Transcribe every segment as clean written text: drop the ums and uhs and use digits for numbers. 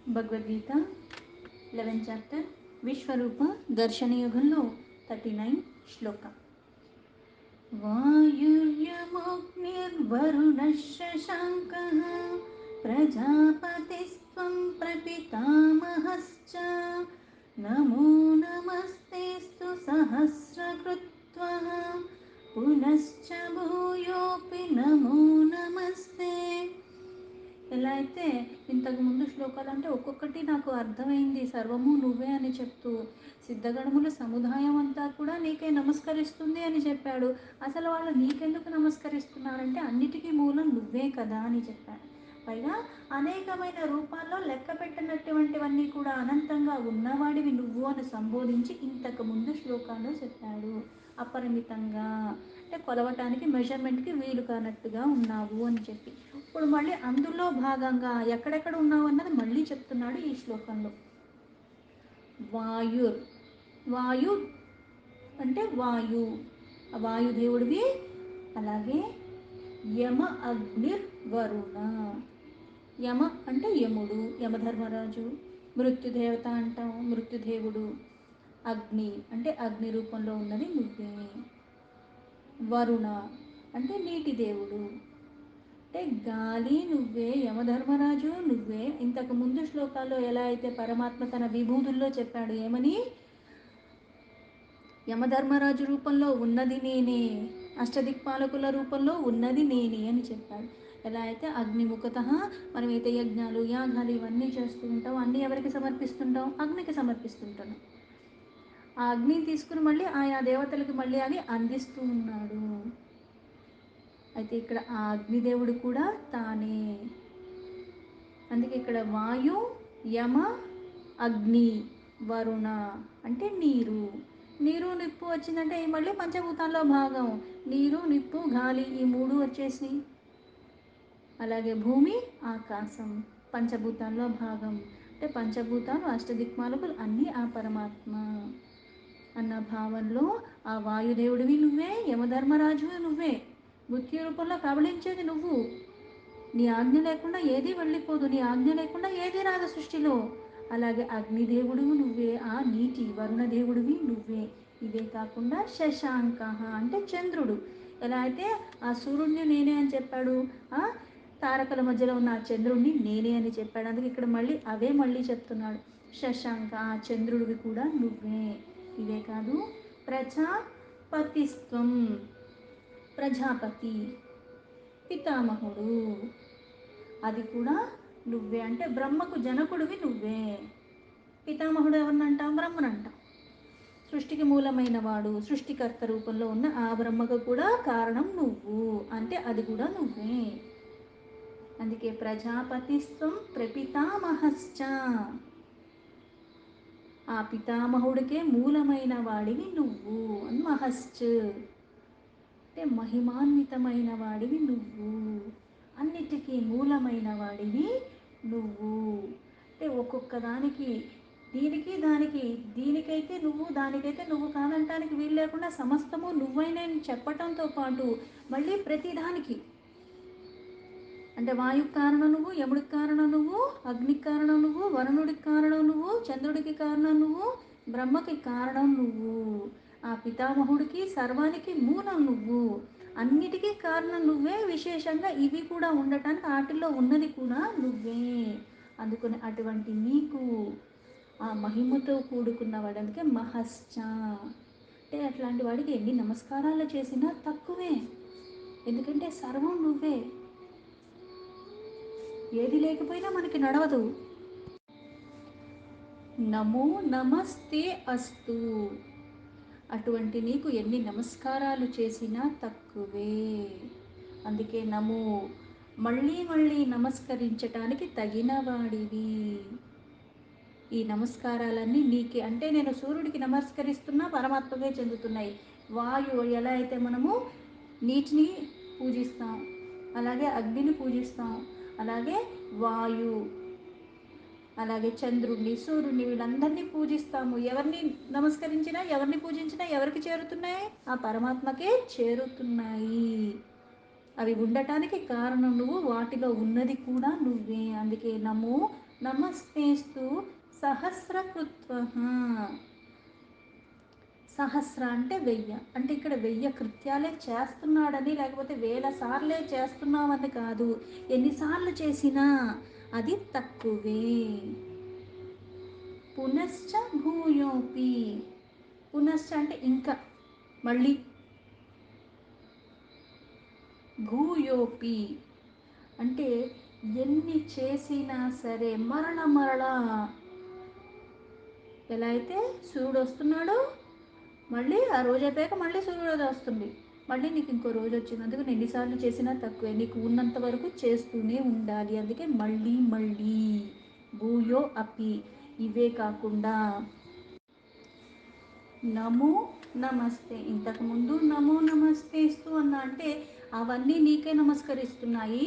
Bhagavad Gita 11th chapter విశ్వరూప దర్శనయుగంలో 39 శ్లోక. వాయుర్యమోగ్నిర్వరుణः శశాంకః ప్రజాపతిస్త్వం ప్రపితామహశ్చ నమో నమస్తేస్తు సహస్రకృత్వః పునశ్చ భూయోపి నమో నమస్తే. ఎలా అయితే ఇంతకు ముందు శ్లోకాలు అంటే ఒక్కొక్కటి నాకు అర్థమైంది, సర్వము నువ్వే అని చెప్తూ సిద్ధగణముల సముదాయం అంతా కూడా నీకే నమస్కరిస్తుంది అని చెప్పాడు. అసలు వాళ్ళు నీకెందుకు నమస్కరిస్తున్నారంటే అన్నిటికీ మూలం నువ్వే కదా అని చెప్పాడు. పైగా అనేకమైన రూపాల్లో లెక్క పెట్టినటువంటివన్నీ కూడా అనంతంగా ఉన్నవాడివి నువ్వు అని సంబోధించి ఇంతకు ముందు శ్లోకాల్లో చెప్పాడు. అపరిమితంగా అంటే కొలవటానికి మెజర్మెంట్కి వీలు కానట్టుగా ఉన్నావు అని చెప్పి ఇప్పుడు మళ్ళీ అందులో భాగంగా ఎక్కడెక్కడ ఉన్నావు అన్నది మళ్ళీ చెప్తున్నాడు ఈ శ్లోకంలో. వాయుర్, వాయు అంటే వాయు, వాయుదేవుడివి. అలాగే యమ అగ్నిర్ వరుణ, యమ అంటే యముడు, యమధర్మరాజు. మృత్యుదేవత అంటాం, మృత్యుదేవుడు. అగ్ని అంటే అగ్ని రూపంలో ఉన్నది నువ్వే. వరుణ అంటే నీటి దేవుడు, అంటే గాలి నువ్వే, యమధర్మరాజు నువ్వే. ఇంతకు ముందు శ్లోకాల్లో ఎలా అయితే పరమాత్మ తన విభూతుల్లో చెప్పాడు ఏమని, యమధర్మరాజు రూపంలో ఉన్నది నేనే, అష్టదిక్పాలకుల రూపంలో ఉన్నది నేనే అని చెప్పాడు. ఎలా అయితే అగ్నిముఖత మనమైతే యజ్ఞాలు యాగాలు ఇవన్నీ చేస్తూ ఉంటాం, అన్నీ ఎవరికి సమర్పిస్తుంటాం? అగ్నికి సమర్పిస్తుంటాం. ఆ అగ్నిని తీసుకుని మళ్ళీ ఆయా దేవతలకు మళ్ళీ అవి అందిస్తూ ఉన్నాడు. అయితే ఇక్కడ ఆ అగ్నిదేవుడు కూడా తానే. అందుకే ఇక్కడ వాయు, యమ, అగ్ని, వరుణ అంటే నీరు. నీరు నిప్పు వచ్చిందంటే మళ్ళీ పంచభూతాల్లో భాగం. నీరు నిప్పు గాలి ఈ మూడు వచ్చేసి, అలాగే భూమి ఆకాశం పంచభూతాల్లో భాగం. అంటే పంచభూతాలు అష్టదిక్పాలకులు అన్నీ ఆ పరమాత్మ అన్న భావంలో ఆ వాయుదేవుడివి నువ్వే, యమధర్మరాజువి నువ్వే. మృత్యు రూపంలో కబళించేది నువ్వు. నీ ఆజ్ఞ లేకుండా ఏది వెళ్ళిపోదు, నీ ఆజ్ఞ లేకుండా ఏది రాదు సృష్టిలో. అలాగే అగ్నిదేవుడు నువ్వే, ఆ నీటి వరుణదేవుడివి నువ్వే. ఇవే కాకుండా శశాంక అంటే చంద్రుడు. ఎలా అయితే ఆ సూర్యుడిని నేనే అని చెప్పాడు, ఆ తారకల మధ్యలో ఉన్న ఆ చంద్రుడిని నేనే అని చెప్పాడు. అందుకే ఇక్కడ మళ్ళీ అవే మళ్ళీ చెప్తున్నాడు. శశాంక ఆ చంద్రుడివి కూడా నువ్వే. ఇవే కాదు ప్రజాపతిస్త్వం, ప్రజాపతి పితామహుడు అది కూడా నువ్వే. అంటే బ్రహ్మకు జనకుడివి నువ్వే. పితామహుడు ఎవరినంటాం? బ్రహ్మనంటాం. సృష్టికి మూలమైన వాడు, సృష్టికర్త రూపంలో ఉన్న ఆ బ్రహ్మకు కూడా కారణం నువ్వు, అంటే అది కూడా నువ్వే. అందుకే ప్రజాపతిస్త్వం ప్రపితామహశ్చ, ఆ పితామహుడికే మూలమైన వాడివి నువ్వు అని. మహశ్చ అంటే మహిమాన్వితమైన వాడివి నువ్వు, అన్నిటికీ మూలమైన వాడివి నువ్వు. అంటే ఒక్కొక్క దానికి, దీనికి దానికి, దీనికైతే నువ్వు దానికైతే నువ్వు కాదంటానికి వీలు లేకుండా సమస్తము నువ్వై నేను చెప్పటంతో పాటు మళ్ళీ ప్రతిదానికి అంటే వాయుకి కారణం నువ్వు, యముడికి కారణం నువ్వు, అగ్నికి కారణం నువ్వు, వరుణుడికి కారణం నువ్వు, చంద్రుడికి కారణం నువ్వు, బ్రహ్మకి కారణం నువ్వు, ఆ పితామహుడికి సర్వానికి మూలం నువ్వు, అన్నిటికీ కారణం నువ్వే. విశేషంగా ఇవి కూడా ఉండటానికి వాటిల్లో ఉన్నది కూడా నువ్వే. అందుకని అటువంటి నీకు ఆ మహిమతో కూడుకున్నవాడు. అందుకే మహశ్చ అంటే అట్లాంటి వాడికి ఎన్ని నమస్కారాలు చేసినా తక్కువే. ఎందుకంటే సర్వం నువ్వే, ఏది లేకపోయినా మనకి నడవదు. నమో నమస్తే అస్తు, అటువంటి నీకు ఎన్ని నమస్కారాలు చేసినా తక్కువే. అందుకే నమో మళ్ళీ మళ్ళీ నమస్కరించటానికి తగినవాడివి. ఈ నమస్కారాలన్నీ నీకే. అంటే నేను సూర్యుడికి నమస్కరిస్తున్నా పరమాత్మకే చెందుతున్నాయి. వాయువు ఎలా అయితే మనము నీటిని పూజిస్తాం, అలాగే అగ్నిని పూజిస్తాం, అలాగే వాయు, అలాగే చంద్రుడిని, సూర్యుడిని, వీళ్ళందరినీ పూజిస్తాము. ఎవరిని నమస్కరించినా ఎవరిని పూజించినా ఎవరికి చేరుతున్నాయి? ఆ పరమాత్మకే చేరుతున్నాయి. అవి ఉండటానికి కారణం నువ్వు, వాటిలో ఉన్నది కూడా నువ్వే. అందుకే నమో నమస్తేస్తు సహస్రకృత్వ. సహస్ర అంటే 1000, అంటే ఇక్కడ 1000 కృత్యాలే చేస్తున్నాడని, లేకపోతే 1000 సార్లే చేస్తున్నామని కాదు. ఎన్నిసార్లు చేసినా అది తక్కువే. పునశ్చ భూయోపి. పునశ్చ అంటే ఇంకా, మళ్ళీ. భూయోపి అంటే ఎన్ని చేసినా సరే మరల మరలా. ఎలా అయితే సూర్యుడు వస్తున్నాడు, మళ్ళీ ఆ రోజు అయిపోయాక మళ్ళీ సూర్యోదయం వస్తుంది, మళ్ళీ నీకు ఇంకో రోజు వచ్చింది. అందుకు నేను ఎన్నిసార్లు చేసినా తక్కువే, నీకు ఉన్నంత వరకు చేస్తూనే ఉండాలి. అందుకే మళ్ళీ మళ్ళీ. భూయో అపి. ఇవే కాకుండా నమో నమస్తే. ఇంతకుముందు నమో నమస్తేస్తూ అన్నా, అంటే అవన్నీ నీకే నమస్కరిస్తున్నాయి.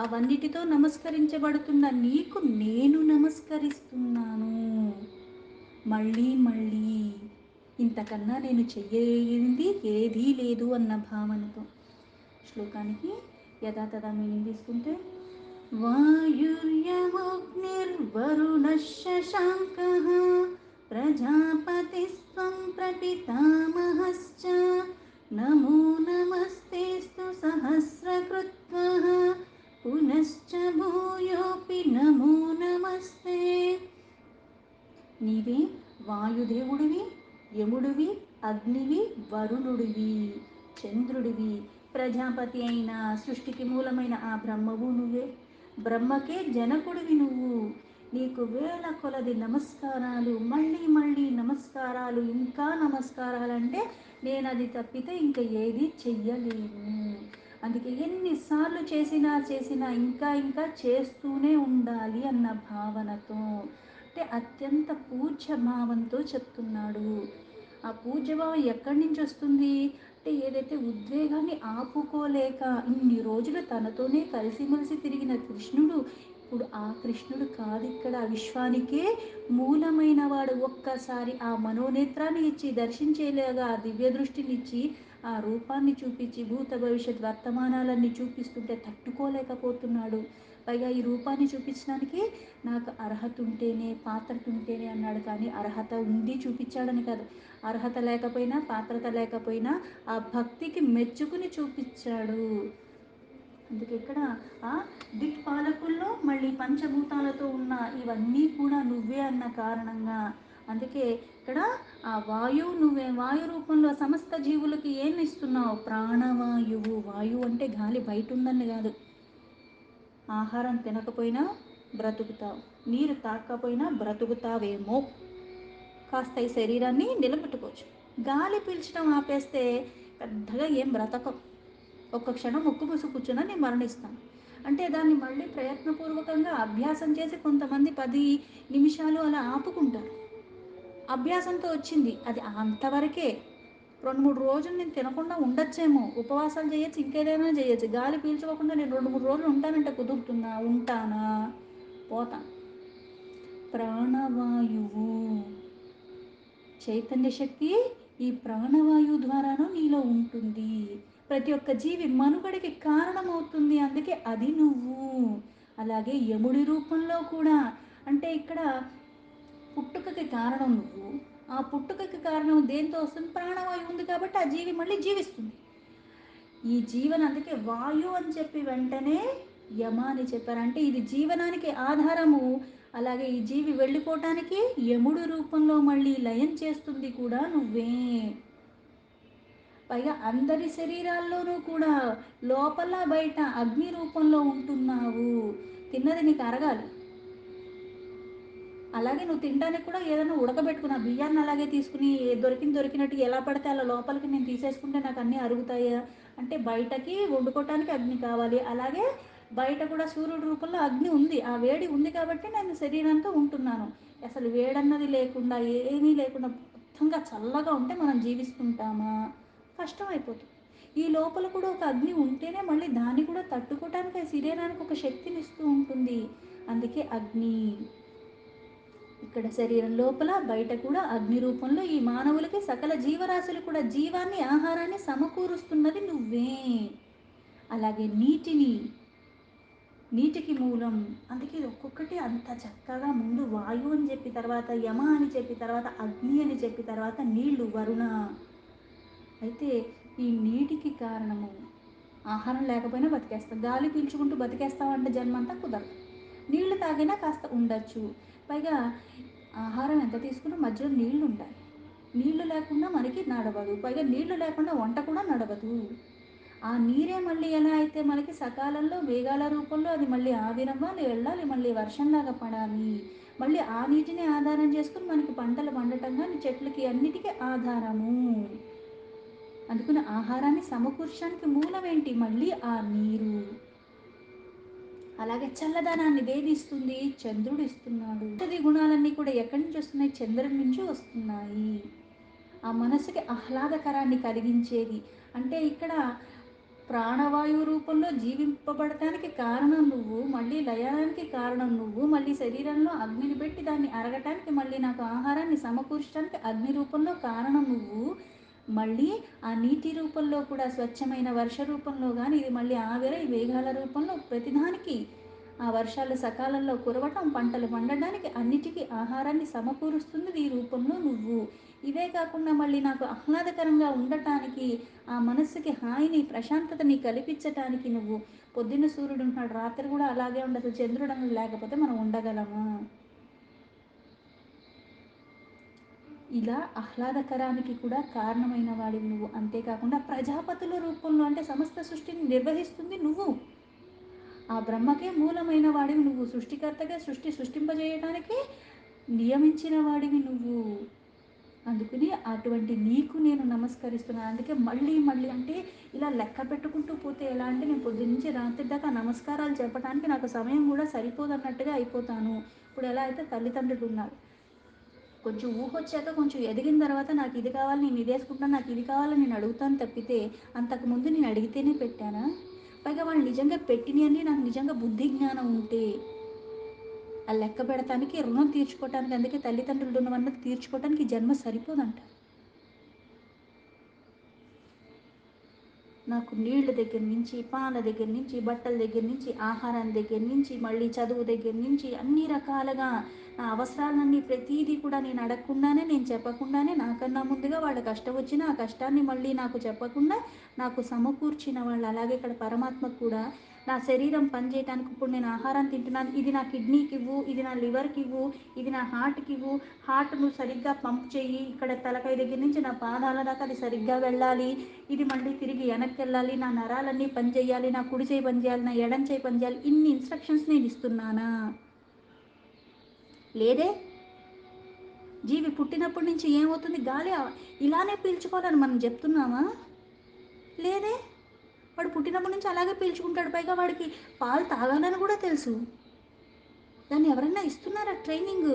అవన్నిటితో నమస్కరించబడుతున్న నీకు నేను నమస్కరిస్తున్నాను మళ్ళీ మళ్ళీ. ఇంతకన్నా నేను చెయ్యేది ఏదీ లేదు అన్న భావనతో. శ్లోకానికి యథాతథ మీనింగ్ తీసుకుంటే, వాయుర్యమగ్నిర్వరుణః శశాంకః ప్రజాపతిస్త్వం ప్రపితామహశ్చ నమో నమస్తేస్తు సహస్రకృత్వః పునశ్చ భూయోపి నమో నమస్తే. నీవే వాయుదేవుడివి, యముడివి, అగ్నివి, వరుణుడివి, చంద్రుడివి, ప్రజాపతి అయిన సృష్టికి మూలమైన ఆ బ్రహ్మవు నువ్వే. బ్రహ్మకే జనకుడివి నువ్వు. నీకు వేల కొలది నమస్కారాలు, మళ్ళీ మళ్ళీ నమస్కారాలు, ఇంకా నమస్కారాలు. అంటే నేను అది తప్పితే ఇంకా ఏది చెయ్యలేను. అందుకే ఎన్నిసార్లు చేసినా చేసినా ఇంకా ఇంకా చేస్తూనే ఉండాలి అన్న భావనతో, అంటే అత్యంత పూజ్య భావంతో చెప్తున్నాడు. ఆ పూజ్యభావం ఎక్కడి నుంచి వస్తుంది అంటే, ఏదైతే ఉద్వేగాన్ని ఆపుకోలేక ఇన్ని రోజులు తనతోనే కలిసిమెలిసి తిరిగిన కృష్ణుడు, ఇప్పుడు ఆ కృష్ణుడు కాదు, ఇక్కడ విశ్వానికే మూలమైన వాడు. ఒక్కసారి ఆ మనోనేత్రాన్ని ఇచ్చి దర్శించేలాగా ఆ దివ్య దృష్టినిచ్చి ఆ రూపాన్ని చూపించి భూత భవిష్యత్ వర్తమానాలన్నీ చూపిస్తుంటే తట్టుకోలేకపోతున్నాడు. పైగా ఈ రూపాన్ని చూపించడానికి నాకు అర్హత ఉంటేనే, పాత్రత ఉంటేనే అన్నాడు. కానీ అర్హత ఉంది చూపించాడని కాదు, అర్హత లేకపోయినా పాత్రత లేకపోయినా ఆ భక్తికి మెచ్చుకుని చూపించాడు. అందుకే ఇక్కడ ఆ దిక్పాలకుల్లో మళ్ళీ పంచభూతాలతో ఉన్న ఇవన్నీ కూడా నువ్వే అన్న కారణంగా, అందుకే ఇక్కడ ఆ వాయువు నువ్వే. వాయు రూపంలో సమస్త జీవులకి ఏం ఇస్తున్నావు? ప్రాణవాయువు. వాయువు అంటే గాలి బయట ఉందని కాదు. ఆహారం తినకపోయినా బ్రతుకుతావు, నీరు తాకపోయినా బ్రతుకుతావేమో, కాస్త ఈ శరీరాన్ని నిలబెట్టుకోవచ్చు. గాలి పీల్చడం ఆపేస్తే పెద్దగా ఏం బ్రతకం. ఒక్క క్షణం ముక్కు మూసి కూర్చున్నా నేను మరణిస్తాను. అంటే దాన్ని మళ్ళీ ప్రయత్నపూర్వకంగా అభ్యాసం చేసి కొంతమంది 10 నిమిషాలు అలా ఆపుకుంటారు. అభ్యాసంతో వచ్చింది అది అంతవరకే. 2-3 రోజులు నేను తినకుండా ఉండొచ్చేమో, ఉపవాసాలు చేయొచ్చు, ఇంకేదైనా చేయొచ్చు. గాలి పీల్చుకోకుండా నేను 2-3 రోజులు ఉంటానంటే కుదురుతుందా? ఉంటానా? పోతాను. ప్రాణవాయువు చైతన్య శక్తి ఈ ప్రాణవాయువు ద్వారానూ నీలో ఉంటుంది. ప్రతి ఒక్క జీవి మనుగడికి కారణమవుతుంది. అందుకే అది నువ్వు. అలాగే యముడి రూపంలో కూడా, అంటే ఇక్కడ పుట్టుకకి కారణం నువ్వు. ఆ పుట్టుకకి కారణం దేంతో వస్తుంది? ప్రాణవాయువు ఉంది కాబట్టి ఆ జీవి మళ్ళీ జీవిస్తుంది. ఈ జీవన, అందుకే వాయు అని చెప్పి వెంటనే యమ అని చెప్పారు. అంటే ఇది జీవనానికి ఆధారము. అలాగే ఈ జీవి వెళ్ళిపోవటానికి యముడు రూపంలో మళ్ళీ లయం చేస్తుంది కూడా నువ్వే. పైగా అందరి శరీరాల్లోనూ కూడా లోపల బయట అగ్ని రూపంలో ఉంటున్నావు. తిన్నది నీకు అరగాలి. అలాగే నువ్వు తినడానికి కూడా ఏదైనా ఉడకబెట్టుకున్న బియ్యాన్ని అలాగే తీసుకుని దొరికినట్టు ఎలా పడితే అలా లోపలికి నేను తీసేసుకుంటే నాకు అన్నీ అరుగుతాయా అంటే, బయటకి వండుకోవటానికి అగ్ని కావాలి. అలాగే బయట కూడా సూర్యుడి రూపంలో అగ్ని ఉంది, ఆ వేడి ఉంది కాబట్టి నేను శరీరంతో ఉంటున్నాను. అసలు వేడన్నది లేకుండా, ఏమీ లేకుండా మొత్తంగా చల్లగా ఉంటే మనం జీవిస్తుంటామా? కష్టం అయిపోతుంది. ఈ లోపల కూడా ఒక అగ్ని ఉంటేనే మళ్ళీ దాన్ని కూడా తట్టుకోవటానికి ఆ శరీరానికి ఒక శక్తిని ఇస్తూ ఉంటుంది. అందుకే అగ్ని ఇక్కడ శరీరం లోపల బయట కూడా అగ్ని రూపంలో ఈ మానవులకి సకల జీవరాశులు కూడా జీవాన్ని, ఆహారాన్ని సమకూరుస్తున్నది నువ్వే. అలాగే నీటిని నీటికి మూలం. అందుకే ఇది ఒక్కొక్కటి అంత చక్కగా ముందు వాయువు అని చెప్పి, తర్వాత యమ అని చెప్పి, తర్వాత అగ్ని అని చెప్పి, తర్వాత నీళ్లు వరుణ. అయితే ఈ నీటికి కారణము ఆహారం లేకపోయినా బతికేస్తాం. గాలి పీల్చుకుంటూ బతికేస్తామంటే జన్మంతా కుదరదు. నీళ్లు తాగినా కాస్త ఉండొచ్చు. పైగా ఆహారం ఎంత తీసుకున్నా మధ్యలో నీళ్లు ఉండాలి. నీళ్లు లేకుండా మనకి నడవదు. పైగా నీళ్లు లేకుండా వంట కూడా నడవదు. ఆ నీరే మళ్ళీ ఎలా అయితే మనకి సకాలంలో మేఘాల రూపంలో అది మళ్ళీ ఆవిరవ్వాలి, వెళ్ళాలి, మళ్ళీ వర్షంలాగా పడాలి. మళ్ళీ ఆ నీటిని ఆధారం చేసుకుని మనకి పంటలు పండటం కానీ చెట్లకి అన్నిటికీ ఆధారము. అందుకని ఆహారాన్ని సమకూర్చడానికి మూలం ఏంటి? మళ్ళీ ఆ నీరు. అలాగే చల్లదనాన్ని దేనిస్తుంది? చంద్రుడు ఇస్తున్నాడు. ఔషధి గుణాలన్నీ కూడా ఎక్కడి నుంచి వస్తున్నాయి? చంద్రుడి నుంచి వస్తున్నాయి. ఆ మనసుకి ఆహ్లాదకరాన్ని కలిగించేది. అంటే ఇక్కడ ప్రాణవాయువు రూపంలో జీవింపబడటానికి కారణం నువ్వు, మళ్ళీ లయానికి కారణం నువ్వు, మళ్ళీ శరీరంలో అగ్నిని పెట్టి దాన్ని అరగటానికి, మళ్ళీ నాకు ఆహారాన్ని సమకూర్చడానికి అగ్ని రూపంలో కారణం నువ్వు. మళ్ళీ ఆ నీటి రూపంలో కూడా స్వచ్ఛమైన వర్ష రూపంలో కానీ, ఇది మళ్ళీ ఆవిరై మేఘాల రూపంలో ప్రతిదానికి ఆ వర్షాలు సకాలంలో కురవటం, పంటలు పండడానికి, అన్నిటికీ ఆహారాన్ని సమకూరుస్తుంది ఈ రూపంలో నువ్వు. ఇవే కాకుండా మళ్ళీ నాకు ఆహ్లాదకరంగా ఉండటానికి, ఆ మనస్సుకి హాయిని ప్రశాంతతని కల్పించటానికి నువ్వు. పొద్దున్న సూర్యుడు ఉంటున్నాడు, రాత్రి కూడా అలాగే ఉండదు. చంద్రుడు అనేది లేకపోతే మనం ఉండగలమా? ఇలా ఆహ్లాదకరానికి కూడా కారణమైన వాడివి నువ్వు. అంతేకాకుండా ప్రజాపతుల రూపంలో అంటే సమస్త సృష్టిని నిర్వహిస్తుంది నువ్వు. ఆ బ్రహ్మకే మూలమైన వాడివి నువ్వు. సృష్టికర్తగా సృష్టింపజేయడానికి నియమించిన వాడివి నువ్వు. అందుకని అటువంటి నీకు నేను నమస్కరిస్తున్నాను. అందుకే మళ్ళీ మళ్ళీ అంటే ఇలా లెక్క పెట్టుకుంటూ పోతే ఎలా అంటే, నేను పొద్దున్నుంచి రాత్రి దాకా నమస్కారాలు చెప్పడానికి నాకు సమయం కూడా సరిపోదన్నట్టుగా అయిపోతాను. ఇప్పుడు ఎలా అయితే తల్లిదండ్రులు ఉన్నారు, కొంచెం ఊహొచ్చాక కొంచెం ఎదిగిన తర్వాత నాకు ఇది కావాలి, నేను ఇది వేసుకుంటాను, నాకు ఇది కావాలని నేను అడుగుతాను తప్పితే, అంతకుముందు నేను అడిగితేనే పెట్టానా? పైగా వాళ్ళు నిజంగా పెట్టినవన్నీ నాకు నిజంగా బుద్ధి జ్ఞానం ఉంటే ఆ లెక్క పెడతానికి, రుణం తీర్చుకోవటానికి, అందుకే తల్లిదండ్రులు రుణం తీర్చుకోవటానికి జన్మ సరిపోదంట. నాకు నీళ్ళ దగ్గర నుంచి, పాల దగ్గర నుంచి, బట్టల దగ్గర నుంచి, ఆహారం దగ్గర నుంచి, మళ్ళీ చదువు దగ్గర నుంచి అన్ని రకాలుగా నా అవసరాలన్నీ ప్రతీదీ కూడా నేను అడగకుండానే, నేను చెప్పకుండానే, నాకన్నా ముందుగా వాళ్ళ కష్టం వచ్చినా ఆ కష్టాన్ని మళ్ళీ నాకు చెప్పకుండా నాకు సమకూర్చిన వాళ్ళు. అలాగే ఇక్కడ పరమాత్మ కూడా నా శరీరం పనిచేయటానికి, ఇప్పుడు నేను ఆహారం తింటున్నాను, ఇది నా కిడ్నీకి ఇవ్వు, ఇది నా లివర్కి ఇవ్వు, ఇది నా హార్ట్కి ఇవ్వు, హార్ట్ నువ్వు సరిగ్గా పంప్ చెయ్యి, ఇక్కడ తలకాయ దగ్గర నుంచి నా పాదాల దాకా అది సరిగ్గా వెళ్ళాలి, ఇది మళ్ళీ తిరిగి వెనక్కి వెళ్ళాలి, నా నరాలన్నీ పనిచేయాలి, నా కుడి చేయి పనిచేయాలి, నా ఎడం చేయి పనిచేయాలి, ఇన్ని ఇన్స్ట్రక్షన్స్ నేను ఇస్తున్నానా? లేదే. జీవి పుట్టినప్పటి నుంచి ఏమవుతుంది? గాలి ఇలానే పీల్చుకోవాలని మనం చెప్తున్నామా? లేదే. వాడు పుట్టినప్పటి నుంచి అలాగే పీల్చుకుంటాడు. పైగా వాడికి పాలు తాగాలని కూడా తెలుసు. దాన్ని ఎవరైనా ఇస్తున్నారా ట్రైనింగ్?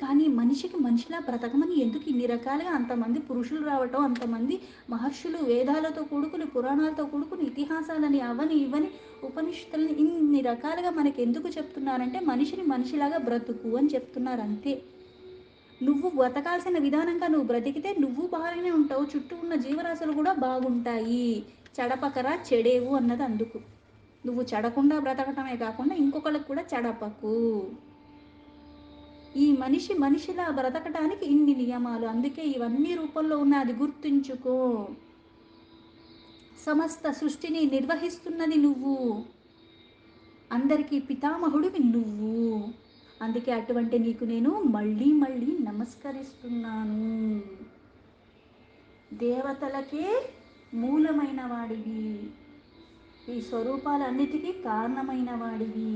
కానీ మనిషికి మనిషిలా బ్రతకమని ఎందుకు ఇన్ని రకాలుగా అంతమంది పురుషులు రావటం, అంతమంది మహర్షులు వేదాలతో కూడుకుని, పురాణాలతో కూడుకుని, ఇతిహాసాలని అవని ఇవని ఉపనిషత్తులని ఇన్ని రకాలుగా మనకి ఎందుకు చెప్తున్నారంటే, మనిషిని మనిషిలాగా బ్రతుకు అని చెప్తున్నారు అంతే. నువ్వు బ్రతకాల్సిన విధానంగా నువ్వు బ్రతికితే నువ్వు బాగానే ఉంటావు, చుట్టూ ఉన్న జీవరాశులు కూడా బాగుంటాయి. చెడపకరా చెడేవు అన్నది అందుకు. నువ్వు చెడకుండా బ్రతకటమే కాకుండా ఇంకొకళ్ళకి కూడా చెడపకు. ఈ మనిషి మనిషిలా బ్రతకటానికి ఇన్ని నియమాలు, అందుకే ఇవన్నీ రూపంలో ఉన్న అది గుర్తుంచుకో. సమస్త సృష్టిని నిర్వహిస్తున్నది నువ్వు, అందరికీ పితామహుడివి నువ్వు. అందుకే అటువంటి నీకు నేను మళ్ళీ మళ్ళీ నమస్కరిస్తున్నాను. దేవతలకే మూలమైన వాడివి, ఈ స్వరూపాలన్నిటికీ కారణమైన వాడివి.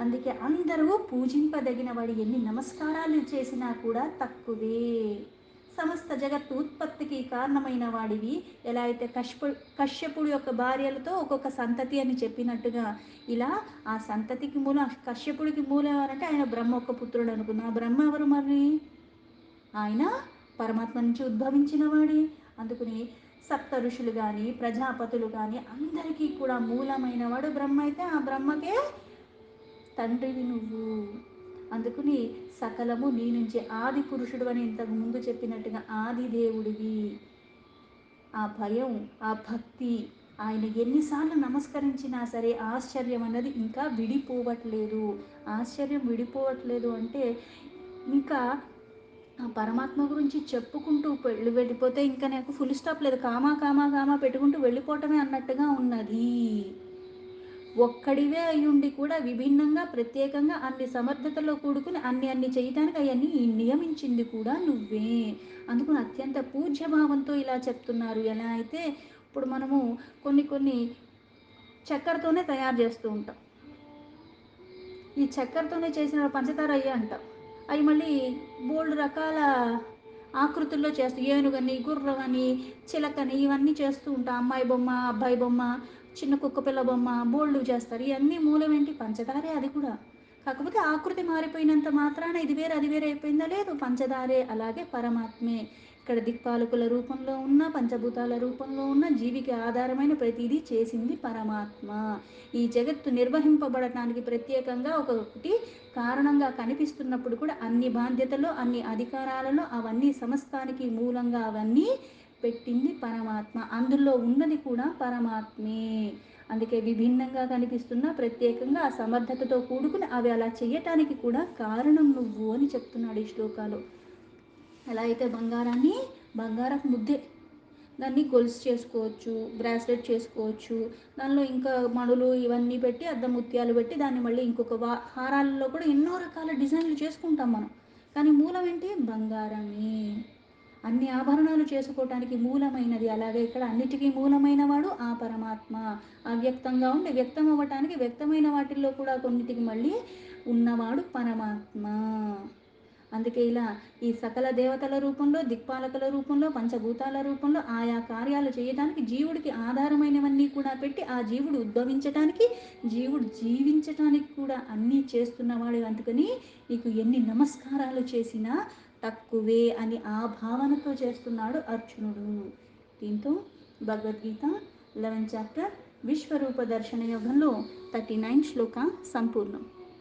అందుకే అందరూ పూజింపదగిన వాడి, ఎన్ని నమస్కారాలు చేసినా కూడా తక్కువే. సమస్త జగత్తు ఉత్పత్తికి కారణమైన వాడివి. ఎలా అయితే కశ్యపుడు యొక్క భార్యలతో ఒక్కొక్క సంతతి అని చెప్పినట్టుగా, ఇలా ఆ సంతతికి మూలం, కశ్యపుడికి మూలం ఎవరంటే ఆయన బ్రహ్మ ఒక పుత్రుడు అనుకున్నా. ఆ బ్రహ్మ ఎవరు మరి? ఆయన పరమాత్మ నుంచి ఉద్భవించిన వాడే. అందుకని సప్త ఋషులు కానీ, ప్రజాపతులు కానీ అందరికీ కూడా మూలమైన వాడు బ్రహ్మ. అయితే ఆ బ్రహ్మకే తండ్రివి నువ్వు. అందుకని సకలము నీ నుంచి, ఆది పురుషుడు అని ఇంతకు ముందు చెప్పినట్టుగా ఆది దేవుడివి. ఆ భయం, ఆ భక్తి, ఆయన ఎన్నిసార్లు నమస్కరించినా సరే ఆశ్చర్యం అన్నది ఇంకా విడిపోవట్లేదు. ఆశ్చర్యం విడిపోవట్లేదు అంటే ఇంకా ఆ పరమాత్మ గురించి చెప్పుకుంటూ వెళ్ళిపోతే ఇంకా నాకు ఫుల్ స్టాప్ లేదు. కామా కామా కామా పెట్టుకుంటూ వెళ్ళిపోవటమే అన్నట్టుగా ఉన్నది. ఒక్కడివే అయ్యుండి కూడా విభిన్నంగా ప్రత్యేకంగా అన్ని సమర్థతలో కూడుకుని అన్ని చేయటానికి అవన్నీ నియమించింది కూడా నువ్వే. అందుకని అత్యంత పూజ్యభావంతో ఇలా చెప్తున్నారు. ఎలా అయితే ఇప్పుడు మనము కొన్ని చక్కెరతోనే తయారు చేస్తూ ఉంటాం. ఈ చక్కెరతోనే చేసిన పంచదార అయ్యే అంటాం. అవి మళ్ళీ బోల్డ్ రకాల ఆకృతుల్లో చేస్తూ ఏనుగని, గుర్రమని, చిలకని ఇవన్నీ చేస్తూ ఉంటాం. అమ్మాయి బొమ్మ, అబ్బాయి బొమ్మ, చిన్న కుక్క పిల్ల బొమ్మ బోల్డ్ చేస్తారు. ఇవన్నీ మూలం ఏంటి? పంచదారే అది కూడా. కాకపోతే ఆకృతి మారిపోయినంత మాత్రాన ఇది వేరే అది వేరే అయిపోయిందా? లేదు, పంచదారే. అలాగే పరమాత్మే ఇక్కడ దిక్పాలకుల రూపంలో ఉన్న, పంచభూతాల రూపంలో ఉన్న, జీవికి ఆధారమైన ప్రతిదీ చేసింది పరమాత్మ. ఈ జగత్తు నిర్వహింపబడటానికి ప్రత్యేకంగా ఒకటి కారణంగా కనిపిస్తున్నప్పుడు కూడా అన్ని బాధ్యతలు, అన్ని అధికారాలలో అవన్నీ సమస్తానికి మూలంగా అవన్నీ పెట్టింది పరమాత్మ. అందులో ఉన్నది కూడా పరమాత్మే. అందుకే విభిన్నంగా కనిపిస్తున్న ప్రత్యేకంగా ఆ సమర్థతతో కూడుకుని అవి అలా చేయటానికి కూడా కారణం నువ్వు అని చెప్తున్నాడు ఈ శ్లోకాలు. ఎలా అయితే బంగారపు ముద్దే, దాన్ని గొలుసు చేసుకోవచ్చు, బ్రాస్లెట్ చేసుకోవచ్చు, దానిలో ఇంకా మణులు ఇవన్నీ పెట్టి అద్దం ముత్యాలు పెట్టి దాన్ని మళ్ళీ ఇంకొక హారాలలో కూడా ఎన్నో రకాల డిజైన్లు చేసుకుంటాం మనం. కానీ మూలం ఏంటి? బంగారమే. అన్ని ఆభరణాలు చేసుకోవటానికి మూలమైనది. అలాగే ఇక్కడ అన్నిటికీ మూలమైన వాడు ఆ పరమాత్మ. అవ్యక్తంగా ఉండి వ్యక్తం అవ్వటానికి వ్యక్తమైన వాటిల్లో కూడా కొన్నిటికి మళ్ళీ ఉన్నవాడు పరమాత్మ. అందుకే ఇలా ఈ సకల దేవతల రూపంలో, దిక్పాలకుల రూపంలో, పంచభూతాల రూపంలో ఆయా కార్యాలు చేయడానికి జీవుడికి ఆధారమైనవన్నీ కూడా పెట్టి ఆ జీవుడు ఉద్భవించటానికి, జీవుడు జీవించటానికి కూడా అన్నీ చేస్తున్నవాడు. అందుకని నీకు ఎన్ని నమస్కారాలు చేసినా తక్కువే అని ఆ భావనతో చేస్తున్నాడు అర్జునుడు. దీంతో భగవద్గీత 11వ చాప్టర్ విశ్వరూప దర్శన యోగంలో 39 శ్లోక సంపూర్ణం.